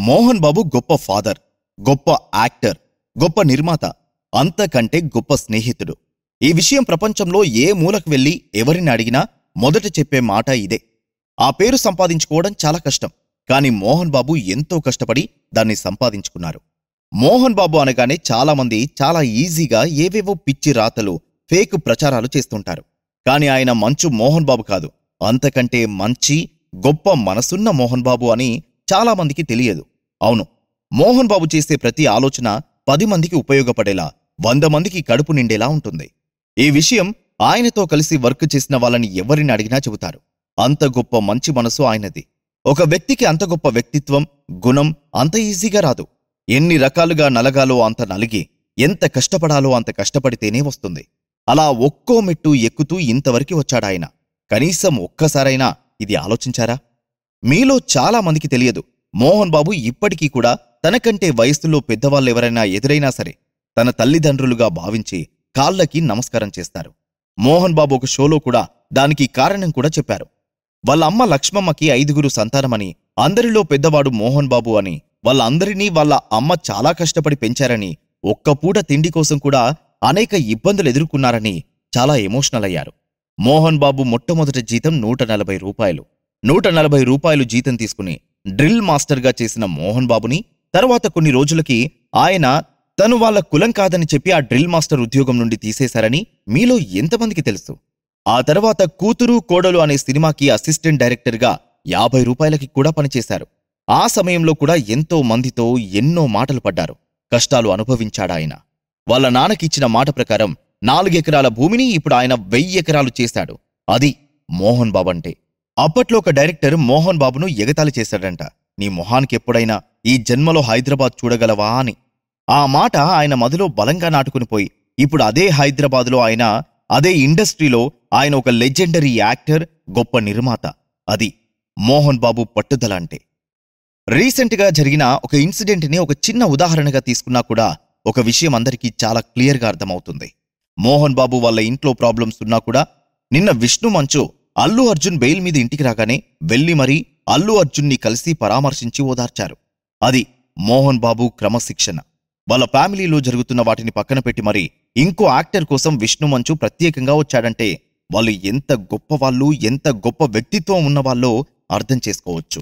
మోహన్ బాబు గొప్ప ఫాదర్, గొప్ప యాక్టర్, గొప్ప నిర్మాత, అంతకంటే గొప్ప స్నేహితుడు. ఈ విషయం ప్రపంచంలో ఏ మూలకు వెళ్లి ఎవరిని అడిగినా మొదట చెప్పే మాట ఇదే. ఆ పేరు సంపాదించుకోవడం చాలా కష్టం, కాని మోహన్ బాబు ఎంతో కష్టపడి దాన్ని సంపాదించుకున్నారు. మోహన్ బాబు అనగానే చాలామంది చాలా ఈజీగా ఏవేవో పిచ్చి రాతలు, ఫేక్ ప్రచారాలు చేస్తుంటారు. కాని ఆయన మంచు మోహన్ బాబు కాదు, అంతకంటే మంచి గొప్ప మనసున్న మోహన్ బాబు అని చాలామందికి తెలియదు. అవును, మోహన్ బాబు చేసే ప్రతి ఆలోచన 10 మందికి ఉపయోగపడేలా, 100 మందికి కడుపు నిండేలా ఉంటుంది. ఈ విషయం ఆయనతో కలిసి వర్క్ చేసిన వాళ్ళని ఎవరిని అడిగినా చెబుతారు. అంత గొప్ప మంచి మనసు ఆయనది. ఒక వ్యక్తికి అంత గొప్ప వ్యక్తిత్వం, గుణం అంత ఈజీగా రాదు. ఎన్ని రకాలుగా నలగాలో అంత నలిగి, ఎంత కష్టపడాలో అంత కష్టపడితేనే వస్తుంది. అలా ఒక్కో మెట్టు ఎక్కుతూ ఇంతవరకు వచ్చాడాయన. కనీసం ఒక్కసారైనా ఇది ఆలోచించారా? మీలో చాలా మందికి తెలియదు, మోహన్ బాబు ఇప్పటికీ కూడా తనకంటే వయస్సులో పెద్దవాళ్ళెవరైనా ఎదురైనా సరే తన తల్లిదండ్రులుగా భావించి కాళ్లకి నమస్కారం చేస్తారు. మోహన్ బాబు ఒక షోలో కూడా దానికి కారణం కూడా చెప్పారు. వాళ్ళ అమ్మ లక్ష్మమ్మకి 5గురు సంతానమని, అందరిలో పెద్దవాడు మోహన్ బాబు అని, వాళ్ళందరినీ వాళ్ళ అమ్మ చాలా కష్టపడి పెంచారని, ఒక్కపూట తిండి కోసం కూడా అనేక ఇబ్బందులు ఎదుర్కొన్నారని చాలా ఎమోషనల్ అయ్యారు. మోహన్ బాబు మొట్టమొదటి జీతం 140 రూపాయలు. 140 రూపాయలు జీతం తీసుకుని డ్రిల్ మాస్టర్గా చేసిన మోహన్ బాబుని తర్వాత కొన్ని రోజులకి ఆయన తను వాళ్ళ కులం కాదని చెప్పి ఆ డ్రిల్ మాస్టర్ ఉద్యోగం నుండి తీసేశారని మీలో ఎంతమందికి తెలుసు? ఆ తర్వాత కూతురు కోడలు అనే సినిమాకి అసిస్టెంట్ డైరెక్టర్గా 50 రూపాయలకి కూడా పనిచేశారు. ఆ సమయంలో కూడా ఎంతో మందితో ఎన్నో మాటలు పడ్డారు, కష్టాలు అనుభవించాడాయన. వాళ్ళ నాన్నకిచ్చిన మాట ప్రకారం 4 ఎకరాల భూమిని ఇప్పుడు ఆయన 1000 ఎకరాలు చేశాడు. అది మోహన్ బాబు అంటే. అప్పట్లో ఒక డైరెక్టర్ మోహన్ బాబును ఎగతాళి చేశాడంట, నీ మొహానికెప్పుడైనా ఈ జన్మలో హైదరాబాద్ చూడగలవా అని. ఆ మాట ఆయన మదిలో బలంగా నాటుకునిపోయి ఇప్పుడు అదే హైదరాబాదులో ఆయన, అదే ఇండస్ట్రీలో ఆయన ఒక లెజెండరీ యాక్టర్, గొప్ప నిర్మాత. అది మోహన్ బాబు పట్టుదల అంటే. రీసెంట్గా జరిగిన ఒక ఇన్సిడెంట్ని ఒక చిన్న ఉదాహరణగా తీసుకున్నా కూడా ఒక విషయం అందరికీ చాలా క్లియర్గా అర్థమవుతుంది. మోహన్ బాబు వాళ్ళ ఇంట్లో ప్రాబ్లమ్స్ ఉన్నా కూడా నిన్న విష్ణు మంచు అల్లు అర్జున్ బెయిల్ మీద ఇంటికి రాగానే వెళ్లి మరీ అల్లు అర్జున్ని కలిసి పరామర్శించి ఓదార్చారు. అది మోహన్ బాబు క్రమశిక్షణ. వాళ్ళ ఫ్యామిలీలో జరుగుతున్న వాటిని పక్కన పెట్టి మరీ ఇంకో యాక్టర్ కోసం విష్ణు మంచు ప్రత్యేకంగా వచ్చాడంటే వాళ్ళు ఎంత గొప్పవాళ్ళు, ఎంత గొప్ప వ్యక్తిత్వం ఉన్నవాళ్ళో అర్థం చేసుకోవచ్చు.